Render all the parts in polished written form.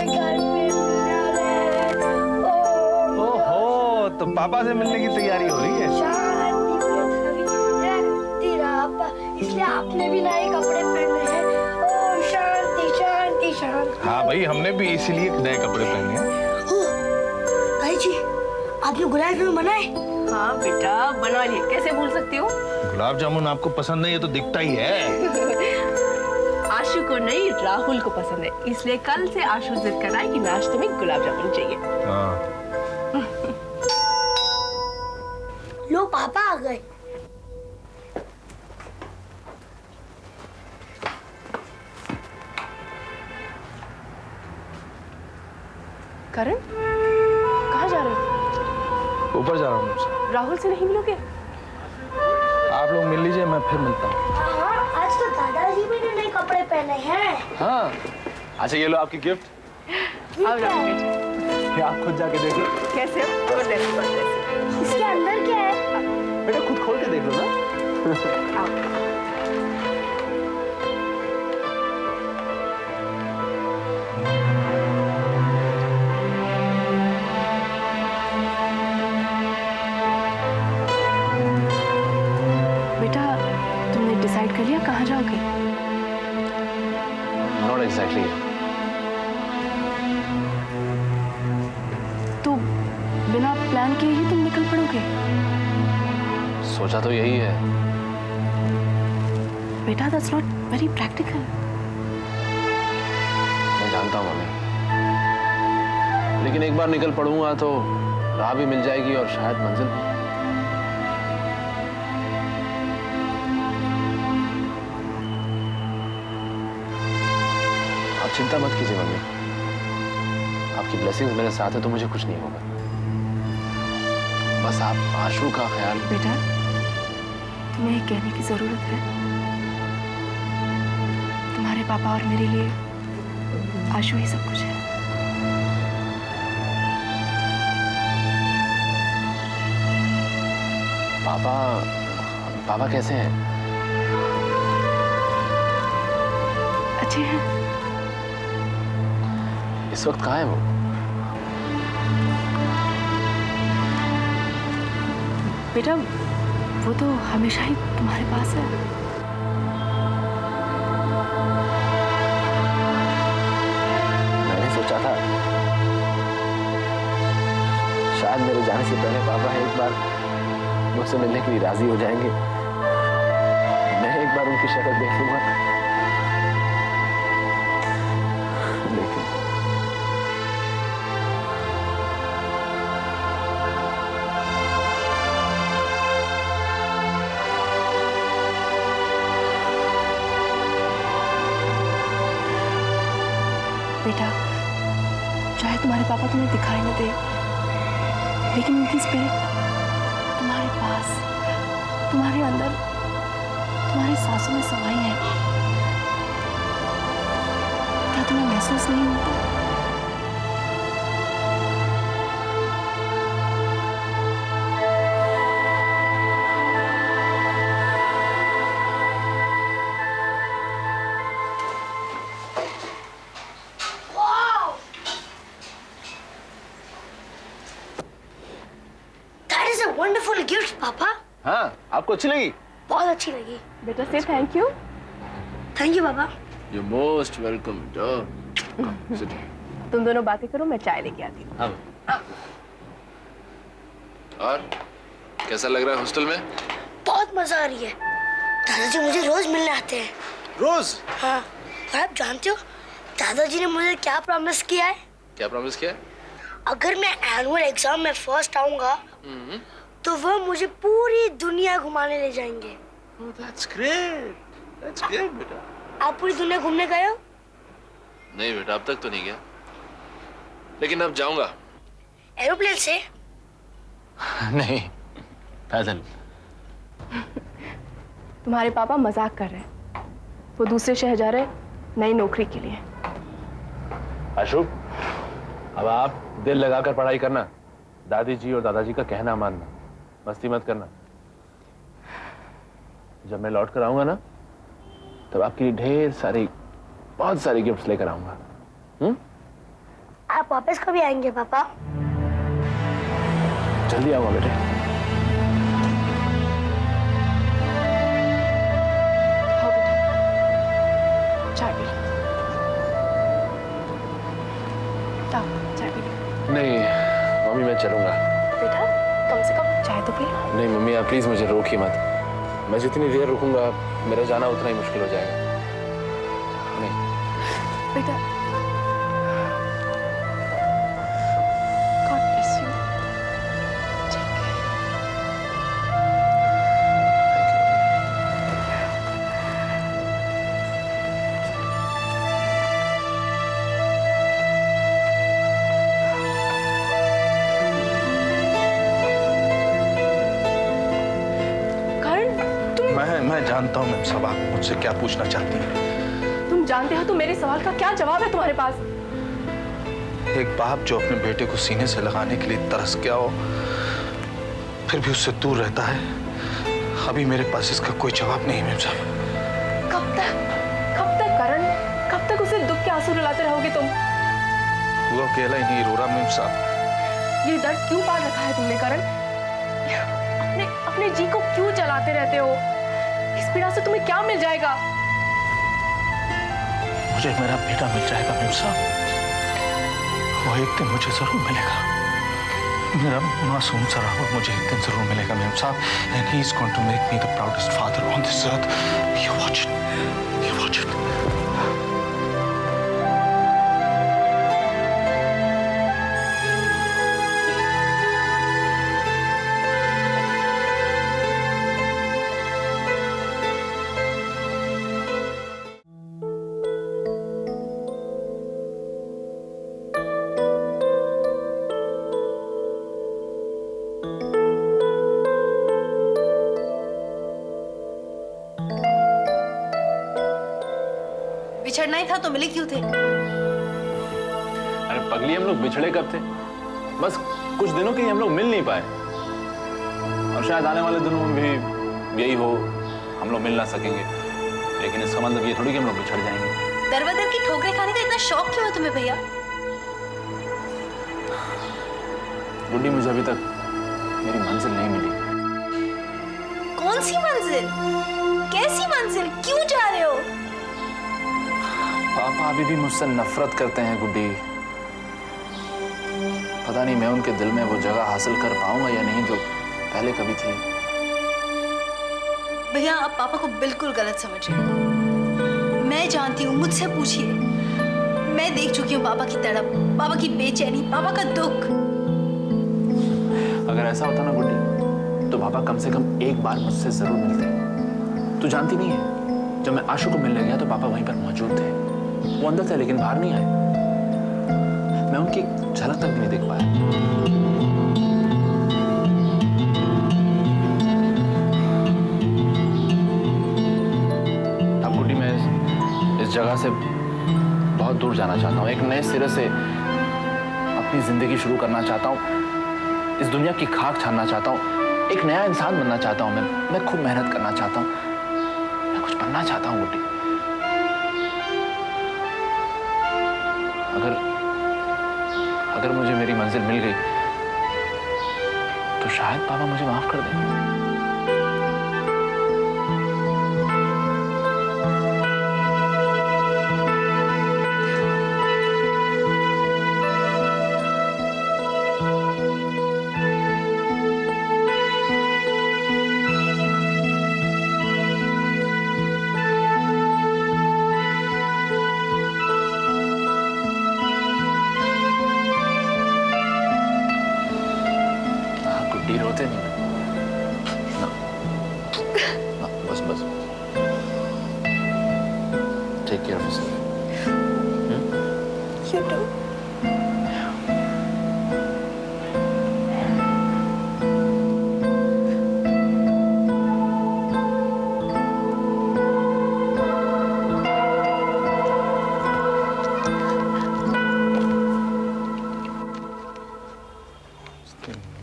मुझे घर पे मिलने वाले हैं। ओहो, तो पापा से मिलने की तैयारी हो रही है। शांति पापा, इसलिए आपने भी नए कपड़े पहने हैं। ओम शांति शांति शांति। हाँ भाई, हमने भी इसीलिए नए कपड़े पहने हैं। भाई जी, आपने गुलाब जामुन बनाए? हाँ बेटा, बना लिए, कैसे भूल सकती हूँ। गुलाब जामुन आपको पसंद नहीं है तो दिखता ही है। आशु को नहीं, राहुल को पसंद है, इसलिए कल से आशु जिद कर रहा है कि नाश्ते में गुलाब जामुन चाहिए। हाँ। लो पापा आ गए। करण, कहाँ जा रहे हो? ऊपर जा रहा हूँ। राहुल से नहीं मिलोगे? आप लोग मिल लीजिए, मैं फिर मिलता हूँ। हाँ, आज तो दादाजी भी ने नए कपड़े पहने हैं। हाँ। अच्छा, ये लो आपकी गिफ्ट। आओ राहुल, ये आप खुद जाके देख लो। कैसे हो? इसके अंदर क्या है? बेटा खुद खोल के देख लो ना। आओ। बेटा, तुमने डिसाइड कर लिया कहाँ जाओगे? Not exactly. तो बिना प्लान किए ही तुम निकल पड़ोगे? सोचा तो यही है। बेटा, that's not very practical. मैं जानता हूँ मम्मी, लेकिन एक बार निकल पड़ूंगा तो राह भी मिल जाएगी और शायद मंजिल भी। आप चिंता मत कीजिए मम्मी, आपकी ब्लेसिंग्स मेरे साथ है तो मुझे कुछ नहीं होगा। बस आप आशु का ख्याल। बेटा, तुम्हें ये कहने की जरूरत है, तुम्हारे पापा और मेरे लिए आशु ही सब कुछ है। पापा कैसे हैं? अच्छे हैं। इस वक्त कहाँ है वो? बेटा, वो तो हमेशा ही तुम्हारे पास है। मैंने सोचा था शायद मेरे जाने से पहले पापा एक बार मुझसे मिलने के लिए राजी हो जाएंगे। मैं एक बार उनकी शक्ल देख लूंगा, लेकिन बेटा, चाहे तुम्हारे पापा तुम्हें दिखाई न दे, लेकिन उनकी स्पिरिट तुम्हारे पास, तुम्हारे अंदर, तुम्हारी सांसों में समाई है। क्या तुम्हें महसूस नहीं होता? वंडरफुल गिफ्ट पापा। हाँ, आपको अच्छी लगी? बहुत अच्छी लगी। बेटा, से थैंक यू। थैंक यू पापा। You most welcome. तुम दोनों बातें करो, मैं चाय लेके आती हूँ। हाँ। और कैसा लग रहा है हॉस्टल में? बहुत मजा आ रही है। दादाजी मुझे रोज मिलने आते हैं। रोज? हाँ, और आप जानते हो दादाजी ने मुझे क्या प्रॉमिस किया है? क्या प्रॉमिस किया है? अगर मैं एनुअल एग्जाम में फर्स्ट आऊंगा तो वह मुझे पूरी दुनिया घुमाने ले जाएंगे। Oh, that's great. That's great, बेटा। आप पूरी दुनिया घूमने गए हो? नहीं बेटा, अब तक तो नहीं गया, लेकिन अब जाऊंगा। एरोप्लेन से? नहीं, पैदल। तुम्हारे पापा मजाक कर रहे हैं, वो दूसरे शहर जा रहे नई नौकरी के लिए। आशु, अब आप दिल लगाकर पढ़ाई करना, दादी जी और दादाजी का कहना मानना, मस्ती मत करना। जब मैं लौट कर आऊंगा ना, तब आपके लिए ढेर सारी, बहुत सारी गिफ्ट्स लेकर आऊंगा। आप वापस कभी आएंगे पापा? जल्दी आऊंगा बेटे। हाँ बेटा, चाय पी लो। चाय पी लो। नहीं मम्मी, मैं चलूंगा। बेटा कम से कम चाय तो पी लो। नहीं मम्मी, आप प्लीज मुझे रोकिए मत। मैं जितनी देर रुकूंगा मेरा जाना उतना ही मुश्किल हो जाएगा। नहीं बेटा, God bless you. ठीक है। करण, मैं जानता हूँ मैम साहब, आप मुझसे क्या पूछना चाहती हैं। तुम जानते हो तो मेरे सवाल का क्या जवाब है तुम्हारे पास? एक बाप जो अपने बेटे को सीने से लगाने के लिए तरस गया हो, फिर भी उससे दूर रहता है, अभी मेरे पास इसका कोई जवाब नहीं मैम साहब। कब तक करण, कब तक उसे दुख के आंसू रुलाते रहोगे तुम? वो अकेला ही नहीं रो रहा मैम साहब। ये दर्द क्यों पाल रखा है तुमने करण? अपने जी को क्यों जलाते रहते हो? इस पीड़ा से तुम्हें क्या मिल जाएगा? मुझे मेरा बेटा मिल जाएगा मैम साहब, वो एक दिन मुझे जरूर मिलेगा। मेरा मासूम सा राहुल मुझे एक दिन जरूर मिलेगा मैम साहब, and he is going to make me the proudest father on this earth. You watch it, you watch it. बिछड़ना ही था तो मिले क्यों थे? अरे पगली, हम लोग बिछड़े कब थे? बस कुछ दिनों के लिए हम लोग मिल नहीं पाए, और शायद आने वाले दिनों में भी यही हो, हम लोग मिल ना सकेंगे। लेकिन इसका मतलब ये थोड़ी कि हम लोग बिछड़ जाएंगे। दरबदर की ठोकरें खाने का इतना शौक क्यों है तुम्हें भैया? गुड्डी, मुझे अभी तक मेरी मंजिल नहीं मिली। कौन सी मंजिल? कैसी मंजिल? क्यों जा रहे हो? पापा अभी भी मुझसे नफरत करते हैं गुड्डी। पता नहीं मैं उनके दिल में वो जगह हासिल कर पाऊंगा या नहीं जो पहले कभी थी। भैया आप पापा को बिल्कुल गलत समझ रहे हो। मैं जानती हूँ, मुझसे पूछिए। मैं देख चुकी हूँ पापा की तड़प, पापा की बेचैनी, पापा का दुख। अगर ऐसा होता ना गुड्डी, तो पापा कम से कम एक बार मुझसे जरूर मिलते। तू जानती नहीं है, जब मैं आशु को मिलने गया तो पापा वहीं पर मौजूद थे। वो अंदर थे लेकिन बाहर नहीं आए। मैं उनकी झलक तक भी नहीं देख पाया। अब गुड्डी, मैं इस जगह से बहुत दूर जाना चाहता हूँ। एक नए सिरे से अपनी जिंदगी शुरू करना चाहता हूँ। इस दुनिया की खाक छानना चाहता हूँ। एक नया इंसान बनना चाहता हूँ। मैं खूब मेहनत करना चाहता हूँ। मैं कुछ बनना चाहता हूँ गुड्डी। अगर मुझे मेरी मंजिल मिल गई तो शायद पापा मुझे माफ कर दें। रोते नहीं ना, ना, बस take care of yourself. You do.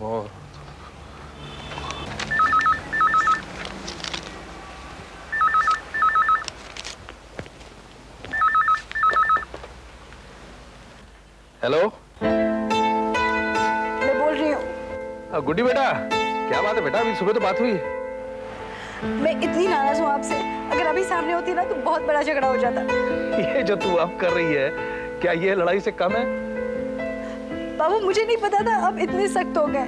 More. Hello Guddi बेटा, क्या बात है बेटा? अभी सुबह तो बात हुई है। मैं इतनी नाराज हूँ आपसे, अगर अभी सामने होती ना तो बहुत बड़ा झगड़ा हो जाता। ये जो तू अब कर रही है, क्या ये लड़ाई से कम है? बाबू मुझे नहीं पता था अब इतने सख्त हो गए।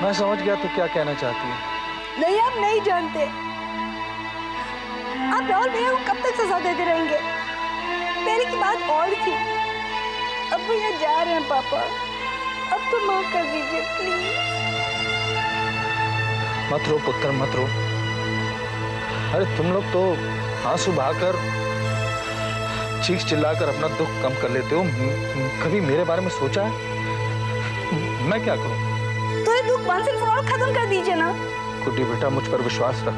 मैं समझ गया तू क्या कहना चाहती है। नहीं, आप नहीं जानते। आप राहुल भैया को कब तक सजा देते रहेंगे? पहले की बात और थी, अब भैया जा रहे हैं पापा, अब तो माफ कर दीजिए प्लीज। मत रो पुत्र, मत रो। अरे तुम लोग तो आंसू बहाकर, चीख चिल्लाकर अपना दुख कम कर लेते हो। कभी मेरे बारे में सोचा है? मैं क्या करूं? तो ये दुख वंस एंड फॉर ऑल खत्म कर दीजिए ना। गुड्डी बेटा, मुझ पर विश्वास रख।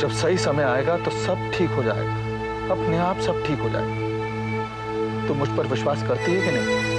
जब सही समय आएगा तो सब ठीक हो जाएगा, अपने आप सब ठीक हो जाएगा। तो मुझ पर विश्वास करती है कि नहीं?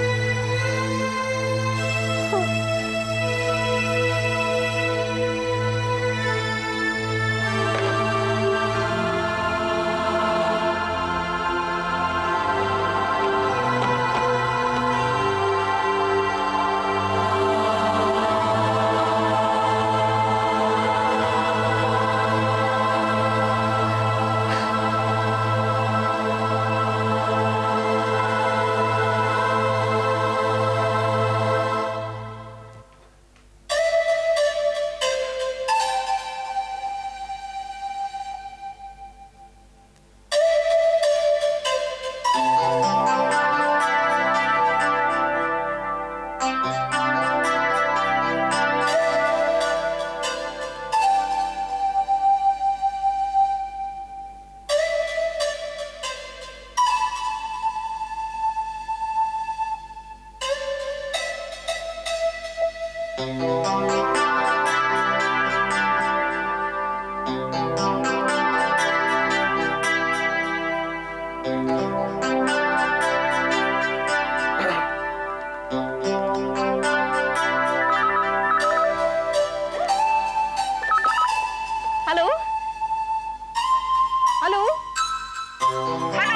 Hello hello hello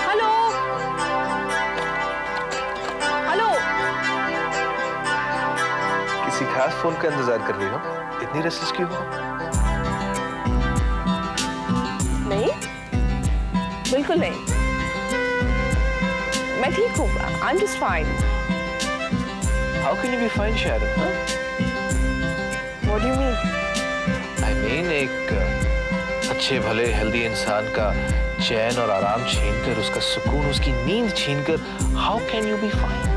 hello hello. किसी खास फोन का इंतजार कर रही हो? इतनी रेस्टलेस क्यों हो? नहीं, बिल्कुल नहीं, मैं ठीक हूँ। I am just fine. How can you be fine शायद? What do you mean? I mean एक अच्छे भले हेल्दी इंसान का चैन और आराम छीनकर, उसका सुकून, उसकी नींद छीनकर, how can you be fine?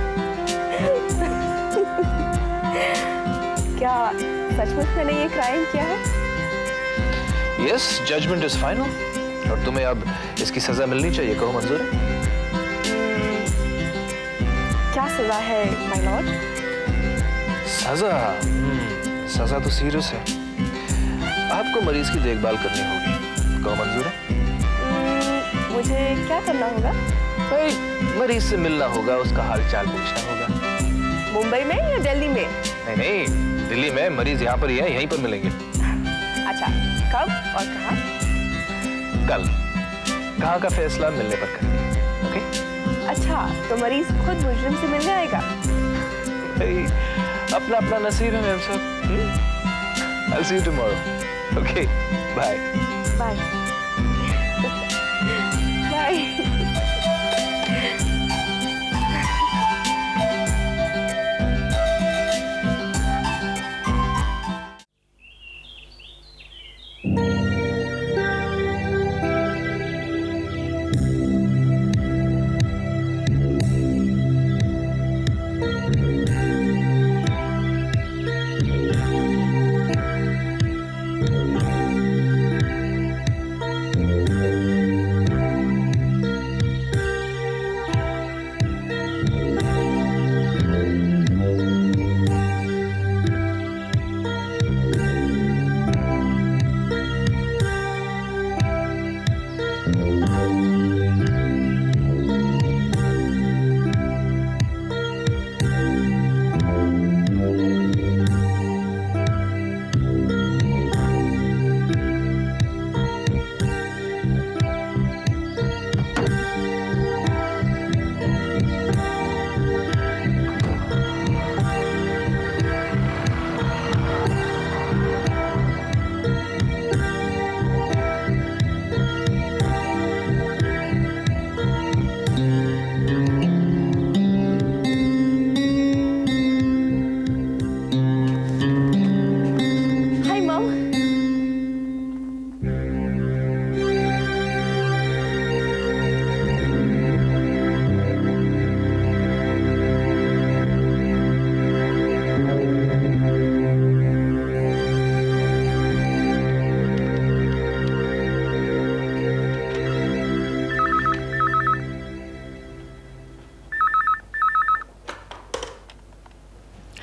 क्या सचमुच मैंने ये क्राइम किया है? यस, जजमेंट इज फाइनल और तुम्हें अब इसकी सजा मिलनी चाहिए। कहो मंजूर है? क्या सजा है माय लॉर्ड? सजा? सजा तो सीरियस है। आपको मरीज की देखभाल करनी होगी। कहो मंजूर है? मुझे क्या करना होगा? भाई, मरीज से मिलना होगा, उसका हाल चाल पूछना होगा। मुंबई में या दिल्ली में? नहीं नहीं, दिल्ली में। मरीज यहाँ पर ही है, यहीं पर मिलेंगे। अच्छा, कब और कहाँ? कल। कहाँ का फैसला मिलने पर करेंगे। ओके? अच्छा, तो मरीज खुद मुजरिम से मिलने आएगा? भाई, अपना अपना नसीब है मैम साहब। I'll see you tomorrow. Okay, bye. Bye bye.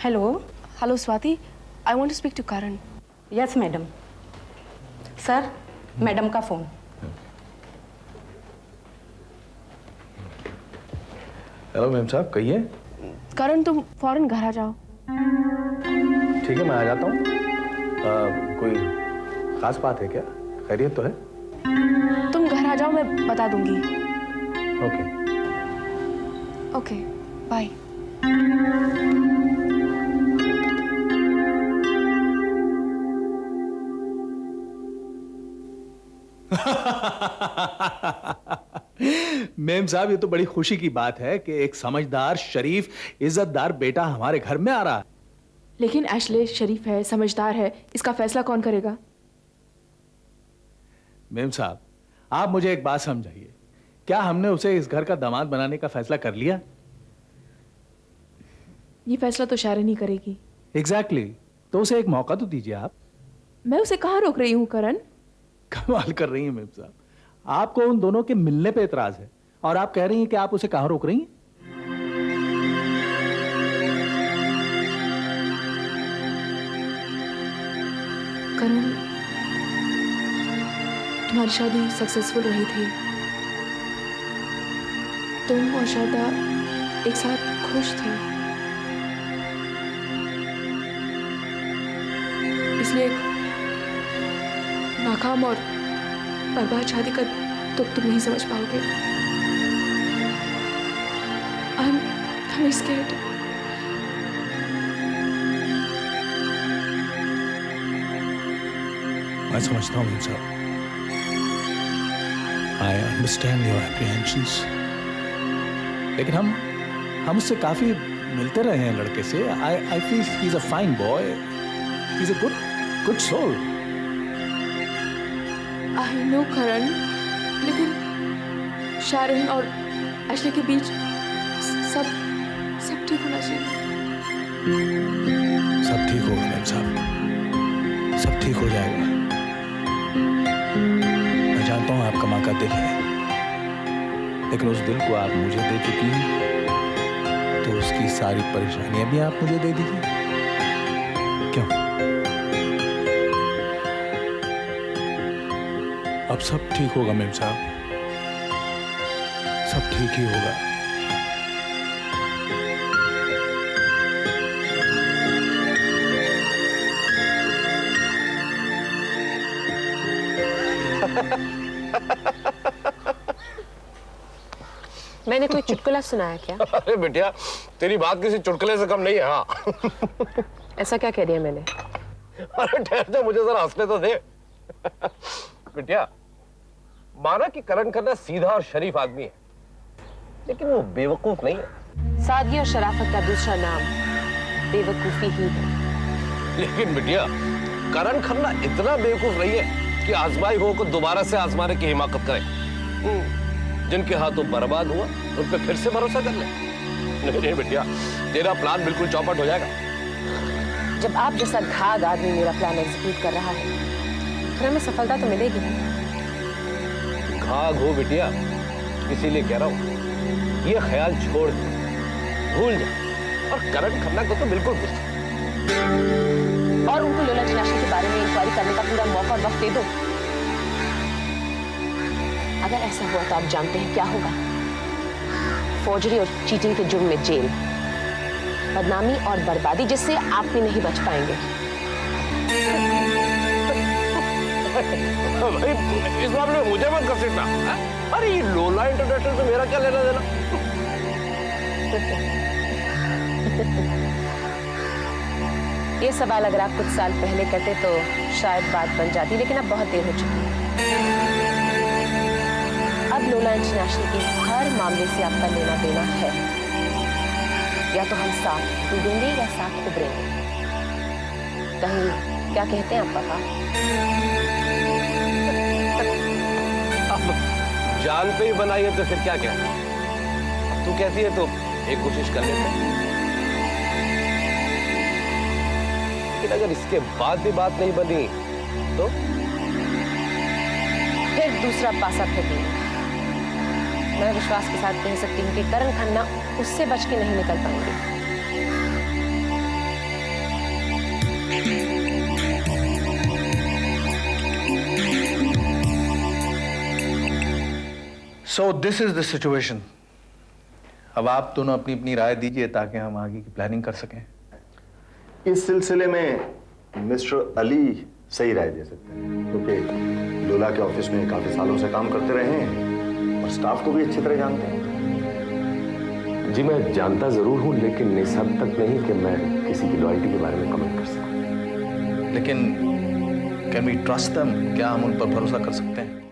Hello. Hello Swati, I want to speak to Karan. Yes madam. Sir, madam का फोन। हेलो मैम साहब, कहिए। करण तुम फौरन घर आ जाओ। ठीक है, मैं आ जाता हूँ। कोई खास बात है क्या? खैरियत तो है? तुम घर आ जाओ, मैं बता दूंगी। ओके। Okay, bye. मेम साहब, ये तो बड़ी खुशी की बात है कि एक समझदार, शरीफ, इज्जतदार बेटा हमारे घर में आ रहा है। लेकिन एशले शरीफ है, समझदार है, इसका फैसला कौन करेगा? मेम साहब, आप मुझे एक बात समझाइए, क्या हमने उसे इस घर का दामाद बनाने का फैसला कर लिया? ये फैसला तो शायरी नहीं करेगी। एग्जैक्टली, तो उसे एक मौका तो दीजिए आप। मैं उसे कहाँ रोक रही हूँ करण? कमाल कर रही हैं मेम साहब, आपको उन दोनों के मिलने पे एतराज है और आप कह रही हैं कि आप उसे कहाँ रोक रही हैं? करण, तुम्हारी शादी सक्सेसफुल रही थी। तुम और शारदा एक साथ खुश थे, इसलिए नाकाम और बर्बाद शादी का दुख तुम नहीं समझ पाओगे। I'm scared. मैं समझता हूँ मेम साहब, I understand your apprehensions, लेकिन हम उससे काफी मिलते रहे हैं लड़के से। I feel he's a fine boy, he's a good soul. I know करण, लेकिन शारन और एशले के बीच सब ठीक होना चाहिए। सब ठीक होगा मेम साहब, सब ठीक हो जाएगा। मैं जानता हूँ आपका माँ का दिल है, लेकिन उस दिल को आप मुझे दे चुकी हैं, तो उसकी सारी परेशानियां भी आप मुझे दे दीजिए। क्यों? अब सब ठीक होगा मेम साहब, सब ठीक ही होगा। मैंने कोई चुटकुला सुनाया क्या? अरे बिटिया, तेरी बात किसी चुटकुले से कम नहीं है। हाँ। ऐसा क्या कह दिया मैंने? अरे ठहर जा, मुझे जरा हंसने तो दे। बिटिया, माना कि करण खन्ना सीधा और शरीफ आदमी है, लेकिन वो बेवकूफ नहीं है। सादगी और शराफत का दूसरा नाम बेवकूफी ही है। लेकिन बिटिया, करण खन्ना इतना बेवकूफ नहीं है कि आजमाई हो को दोबारा से आजमाने की हिमाकत करे। जिनके हाथों बर्बाद हुआ उन पे फिर से भरोसा कर ले। नहीं बिटिया, तेरा प्लान बिल्कुल चौपट हो जाएगा। जब आप जैसा घाघ आदमी मेरा प्लान एग्जीक्यूट कर रहा है, फिर हमें सफलता तो मिलेगी ना। घाघ हो बिटिया, इसीलिए कह रहा हूं, ये ख्याल छोड़ दे, भूल जा, और करण खन्ना को तो बिल्कुल भूल। और उनको लोला इंटरनेशनल के बारे में इंक्वायरी करने का पूरा मौका और वक्त दे दो। अगर ऐसा हुआ तो आप जानते हैं क्या होगा? फोर्जरी और चीटिंग के जुर्म में जेल, बदनामी और बर्बादी, जिससे आप भी नहीं बच पाएंगे। भाई, इस मामले में मुझे मत घसीटना। अरे ये लोला इंटरनेशनल से मेरा क्या लेना देना? ये सवाल अगर आप कुछ साल पहले करते तो शायद बात बन जाती, लेकिन अब बहुत देर हो चुकी है। अब लोला इंटरनेशनल के हर मामले से आपका लेना देना है। या तो हम साथ डूबेंगे या साथ उभरेंगे। कहीं क्या कहते हैं आप पापा? अब जान पे ही बनाई है तो फिर क्या कहना? तू कहती है तो एक कोशिश कर लेते हैं। लेकिन अगर इसके बाद भी बात नहीं बनी तो फिर दूसरा पासा फेंकेंगे। मैं विश्वास के साथ कह सकती हूँ कि करण खन्ना उससे बच के नहीं निकल पाएंगे। So this is the situation. अब आप दोनों अपनी अपनी राय दीजिए ताकि हम आगे की प्लानिंग कर सकें। इस सिलसिले में मिस्टर अली सही राय दे सकते हैं, क्योंकि लोला के ऑफिस में काफी सालों से काम करते रहे हैं और स्टाफ को भी अच्छी तरह जानते हैं। जी मैं जानता जरूर हूं, लेकिन इस हद तक नहीं कि मैं किसी की लॉयल्टी के बारे में कमेंट कर सकूं। लेकिन कैन वी ट्रस्ट देम? क्या हम उन पर भरोसा कर सकते हैं?